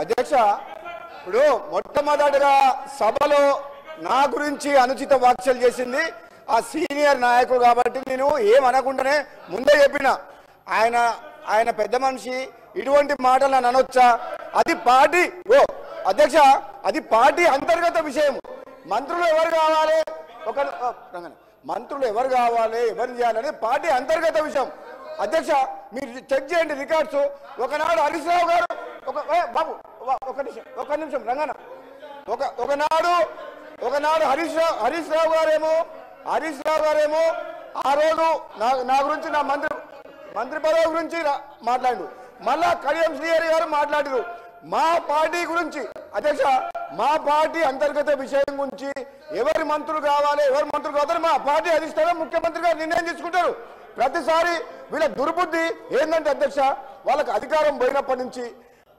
అధ్యక్ష, ఇప్పుడు మొట్టమొదటిగా సభలో నా గురించి అనుచిత వ్యాఖ్యలు చేసింది ఆ సీనియర్ నాయకుడు కాబట్టి నేను ఏమనకుండానే ముందే చెప్పిన ఆయన పెద్ద మనిషి ఇటువంటి మాటలు నన్ను అనొచ్చా? అది పార్టీ అధ్యక్ష, అది పార్టీ అంతర్గత విషయం. మంత్రులు ఎవరు కావాలి, మంత్రులు ఎవరు కావాలి, ఎవరు చేయాలని పార్టీ అంతర్గత విషయం. అధ్యక్ష, మీరు చెక్ చేయండి రికార్డ్స్. ఒకనాడు హరీష్ రావు గారు బాబు ఒక నిమిషం రంగన్న, ఒకనాడు హరీష్ రావు గారేమో ఆ రోజు నా గురించి నా మంత్రి పదవి గురించి మాట్లాడు. మళ్ళా కడియం శ్రీహరి గారు మాట్లాడారు మా పార్టీ గురించి. అధ్యక్ష, మా పార్టీ అంతర్గత విషయం గురించి ఎవరి మంత్రులు కావాలి, మా పార్టీ అధిష్టానం ముఖ్యమంత్రి గారు నిర్ణయం తీసుకుంటారు. ప్రతిసారి వీళ్ళ దుర్బుద్ధి ఏంటంటే అధ్యక్ష, వాళ్ళకి అధికారం పోయినప్పటి నుంచి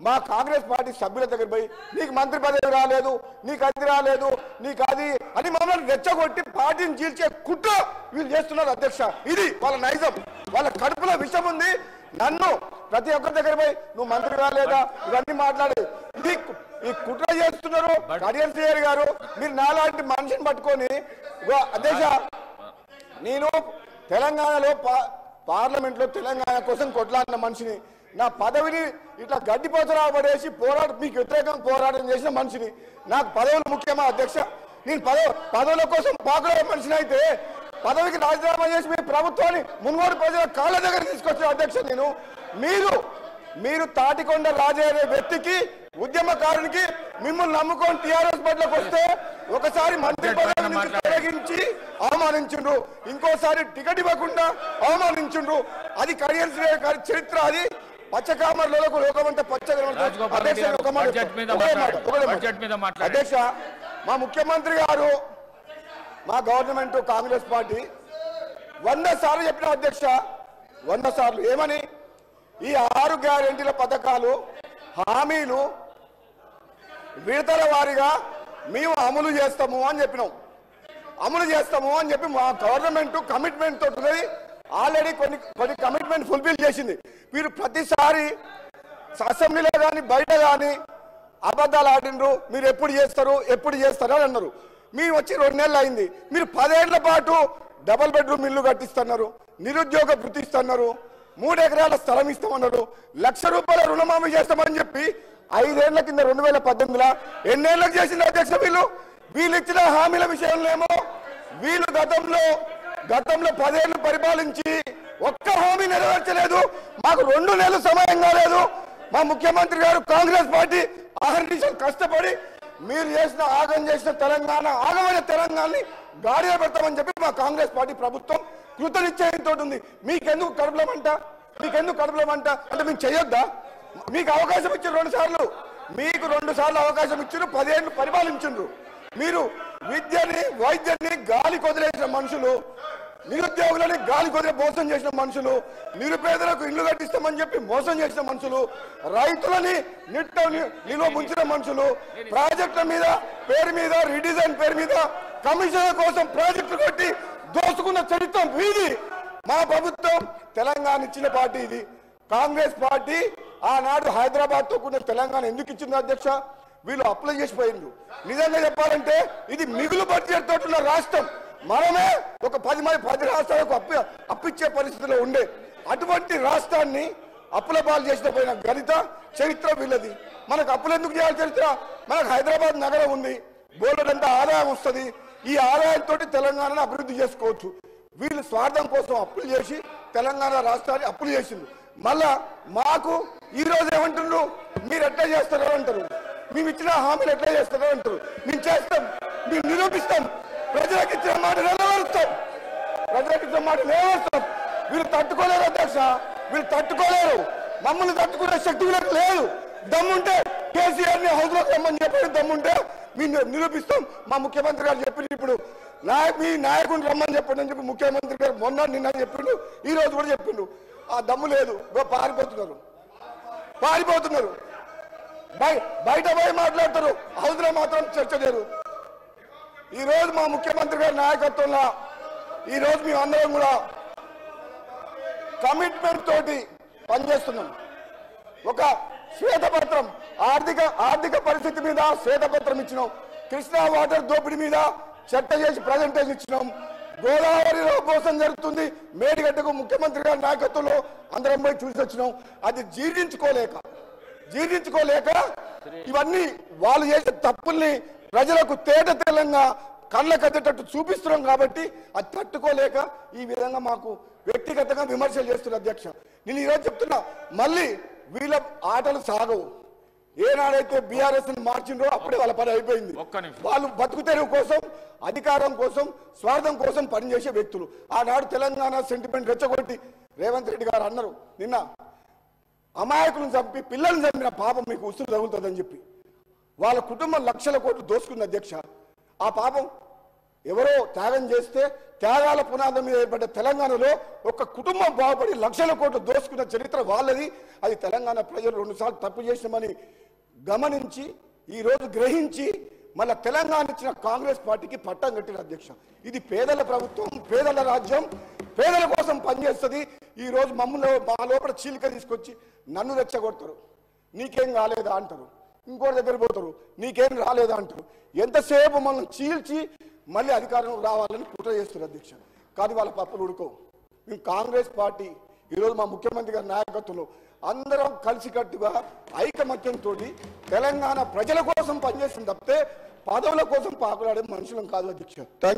మా కాంగ్రెస్ పార్టీ సభ్యుల దగ్గర పోయి నీకు మంత్రి పదవి రాలేదు, నీకు అది రాలేదు, నీకు అది అని మమ్మల్ని రెచ్చగొట్టి పార్టీని చీల్చే కుట్ర వీళ్ళు చేస్తున్నారు అధ్యక్ష. ఇది వాళ్ళ నైజం, వాళ్ళ కడుపులో విషం ఉంది. నన్ను ప్రతి ఒక్కరి దగ్గర పోయి నువ్వు మంత్రి రాలేదా ఇవన్నీ మాట్లాడేది ఇది ఈ కుట్ర చేస్తున్నారు. కడియం శ్రీహరి గారు, మీరు నాలాంటి మనిషిని పట్టుకొని అధ్యక్ష, నేను తెలంగాణలో పార్లమెంట్లో తెలంగాణ కోసం కొట్లాడిన మనిషిని, నా పదవిని ఇట్లా గడ్డిపోతరా పడేసి మీకు వ్యతిరేకంగా పోరాటం చేసిన మనిషిని. నాకు పదవులు ముఖ్యమా అధ్యక్ష? నేను పదవుల కోసం పాకులే మనిషిని అయితే పదవికి రాజీనామా చేసి మీ ప్రభుత్వాన్ని మున్గోడు ప్రజల కాళ్ళ దగ్గర తీసుకొచ్చిన అధ్యక్ష నేను. మీరు తాటికొండ రాజే అనే వ్యక్తికి, ఉద్యమకారునికి మిమ్మల్ని నమ్ముకొని టీఆర్ఎస్ బట్లకు వస్తే ఒకసారి మంత్రి పదవి నుంచి తొలగించి అవమానించుండ్రు, ఇంకోసారి టికెట్ ఇవ్వకుండా అవమానించుండ్రు. అది కడియం శ్రీహరి గారి చరిత్ర. అది పచ్చకామర్లకు లోకమంతా అధ్యక్ష, మా ముఖ్యమంత్రి గారు, మా గవర్నమెంట్ కాంగ్రెస్ పార్టీ 100 సార్లు చెప్పిన అధ్యక్ష, 100 సార్లు ఏమని, ఈ 6 గ్యారెంటీల పథకాలు హామీలు విడతల వారీగా మేము అమలు చేస్తాము అని చెప్పినాం. అమలు చేస్తాము అని చెప్పి మా గవర్నమెంట్ కమిట్మెంట్ తోటి ఆల్రెడీ కొన్ని కమిట్మెంట్ ఫుల్ఫిల్ చేసింది. మీరు ప్రతిసారి అసెంబ్లీలో కానీ బయట కానీ అబద్ధాలు ఆడినరు. మీరు ఎప్పుడు చేస్తారు అని అన్నారు. మీరు వచ్చి 2 నెలలు అయింది. మీరు 10 ఏళ్ల పాటు డబుల్ బెడ్రూమ్ ఇల్లు కట్టిస్తున్నారు, నిరుద్యోగ వృత్తి ఇస్తున్నారు, 3 ఎకరాల స్థలం ఇస్తామన్నారు, ₹1,00,000 రుణమాఫీ చేస్తామని చెప్పి 5 ఏళ్ల కింద 2018లో ఎన్నేళ్లకు చేసింది అధ్యక్ష? వీళ్ళు ఇచ్చిన హామీల విషయంలో ఏమో వీళ్ళు గతంలో 10 ఏళ్లు పరిపాలించి ఒక్క హామీ నెరవేర్చలేదు. మాకు 2 నెలలు సమయం కాలేదు. మా ముఖ్యమంత్రి గారు కాంగ్రెస్ పార్టీ ఆహర్నిశలు కష్టపడి మీరు ఆగం చేసిన తెలంగాణ, ఆగమైన తెలంగాణని గాడిలో పెడతామని చెప్పి మా కాంగ్రెస్ పార్టీ ప్రభుత్వం కృతనిశ్చయంతో ఉంది. మీకెందుకు కడుపులమంట అంటే మేము చేయొద్దా? మీకు అవకాశం ఇచ్చారు 2 సార్లు, మీకు 2 సార్లు అవకాశం ఇచ్చారు, 10 ఏళ్ళు పరిపాలించుండ్రు. మీరు విద్యని వైద్యాన్ని గాలి కొదిలేసిన మనుషులు, నిరుద్యోగులని గాలి కొదిలే మోసం చేసిన మనుషులు, నిరుపేదలకు ఇల్లు కట్టిస్తామని చెప్పి మోసం చేసిన మనుషులు, రైతులని నిల్వ ముంచిన మనుషులు, ప్రాజెక్టుల మీద పేరు మీద రీడిజైన్ పేరు మీద కమిషన్ల కోసం ప్రాజెక్టులు కట్టి దోసుకున్న చరిత్ర వీది. మా ప్రభుత్వం తెలంగాణ ఇచ్చిన పార్టీ ఇది. కాంగ్రెస్ పార్టీ ఆనాడు హైదరాబాద్ తో కూడిన తెలంగాణ ఎందుకు ఇచ్చింది అధ్యక్ష? వీళ్ళు అప్లై చేసిపోయిండ్రు. నిజంగా చెప్పాలంటే ఇది మిగులు బడ్జెట్ తోటి ఉన్న రాష్ట్రం. మనమే ఒక 10 రాష్ట్రాలకు అప్పిచ్చే పరిస్థితిలో ఉండే అటువంటి రాష్ట్రాన్ని అప్పుల పాలు చేసిన పోయిన గణిత చరిత్ర వీళ్ళది. మనకు అప్పులు ఎందుకు చేయాలి చరిత్ర? మనకు హైదరాబాద్ నగరం ఉంది, బోర్డంత ఆదాయం వస్తుంది. ఈ ఆదాయంతో తెలంగాణను అభివృద్ధి చేసుకోవచ్చు. వీళ్ళు స్వార్థం కోసం అప్పులు చేసి తెలంగాణ రాష్ట్రాన్ని అప్పులు చేసింది. మళ్ళా మాకు ఈ రోజు ఏమంటున్నారు, మీరు ఎట్లా చేస్తారో అంటారు, మేము ఇచ్చిన హామీలు ఎట్లా చేస్తారో అంటారు. మేము చేస్తాం, మేము నిరూపిస్తాం, ప్రజలకు ఇచ్చిన మాట నెరవేరుస్తాం. వీళ్ళు తట్టుకోలేరు అధ్యక్ష, వీళ్ళు తట్టుకోలేరు. మమ్మల్ని తట్టుకునే శక్తి వీళ్ళకి లేదు. దమ్ముంటే కేసీఆర్ ని హౌస్ లో రమ్మని చెప్పి దమ్ముంటే మేము నిరూపిస్తాం. మా ముఖ్యమంత్రి గారు చెప్పిండు, ఇప్పుడు మీ నాయకుడిని రమ్మని చెప్పండి అని చెప్పి ముఖ్యమంత్రి గారు నిన్న చెప్పిండు, ఈ రోజు కూడా చెప్పిండు. ఆ దమ్ము లేదు, పారిపోతున్నారు. బయట పోయి మాట్లాడతారు, హౌస్ లో మాత్రం చర్చ లేరు. ఈ రోజు మా ముఖ్యమంత్రి గారి నాయకత్వంలో ఈ రోజు మేము అందరం కూడా కమిట్మెంట్ తోటి పనిచేస్తున్నాం. ఒక శ్వేతపత్రం ఆర్థిక పరిస్థితి మీద శ్వేతపత్రం ఇచ్చినాం. కృష్ణా వాటర్ దోపిడీ మీద చర్చ చేసి ప్రజెంటేషన్ ఇచ్చినాం. గోదావరిలో మోసం జరుగుతుంది, మేడిగడ్డకు ముఖ్యమంత్రి గారి నాయకత్వంలో అందరం పోయి చూసి వచ్చినాం. అది జీర్ణించుకోలేక ఇవన్నీ వాళ్ళు చేసే తప్పుల్ని ప్రజలకు తేట తెల్లంగా కళ్ళ కట్టేటట్టు చూపిస్తున్నాం. కాబట్టి అది తట్టుకోలేక ఈ విధంగా మాకు వ్యక్తిగతంగా విమర్శలు చేస్తున్నారు అధ్యక్ష. నేను ఈరోజు చెప్తున్నా, మళ్ళీ వీళ్ళ ఆటలు సాగవు. ఏనాడైతే బీఆర్ఎస్ మార్చిండ్రో అప్పుడే వాళ్ళ పని అయిపోయింది. వాళ్ళు బతుకు తెరువు కోసం, అధికారం కోసం, స్వార్థం కోసం పనిచేసే వ్యక్తులు. ఆనాడు తెలంగాణ సెంటిమెంట్ రెచ్చగొట్టి రేవంత్ రెడ్డి గారు అన్నారు, నిన్న అమాయకులను చంపి పిల్లల్ని చంపిన పాపం మీకు ఉసురు తగులుతుందని చెప్పి వాళ్ళ కుటుంబం లక్షల కోట్లు దోసుకుంది అధ్యక్ష. ఆ పాపం ఎవరో త్యాగం చేస్తే త్యాగాల పునాదం మీద ఏర్పడ్డ తెలంగాణలో ఒక కుటుంబం బాగుపడి లక్షల కోట్లు దోసుకున్న చరిత్ర వాళ్ళది. అది తెలంగాణ ప్రజలు 2 సార్లు తప్పు చేసినామని గమనించి ఈరోజు గ్రహించి మళ్ళీ తెలంగాణ ఇచ్చిన కాంగ్రెస్ పార్టీకి పట్టం కట్టిన అధ్యక్ష. ఇది పేదల ప్రభుత్వం, పేదల రాజ్యం, పేదల కోసం పనిచేస్తుంది. ఈరోజు మమ్మల్ని మా లోపల చీలిక తీసుకొచ్చి నన్ను రెచ్చగొడతారు. నీకేం కాలేదా అంటారు, ఇంకోటి దగ్గర పోతారు, నీకేం రాలేదా అంటారు. ఎంతసేపు మనం చీల్చి మళ్ళీ అధికారం రావాలని కుట్ర చేస్తారు అధ్యక్ష. కానీ వాళ్ళ పప్పులు ఉడుకోవు. మేము కాంగ్రెస్ పార్టీ ఈరోజు మా ముఖ్యమంత్రి గారి నాయకత్వంలో అందరం కలిసికట్టుగా ఐకమత్యంతో తెలంగాణ ప్రజల కోసం పనిచేస్తుంది తప్పితే పదవుల కోసం పాకులాడే మనుషులం కాదు అధ్యక్ష. Thank you.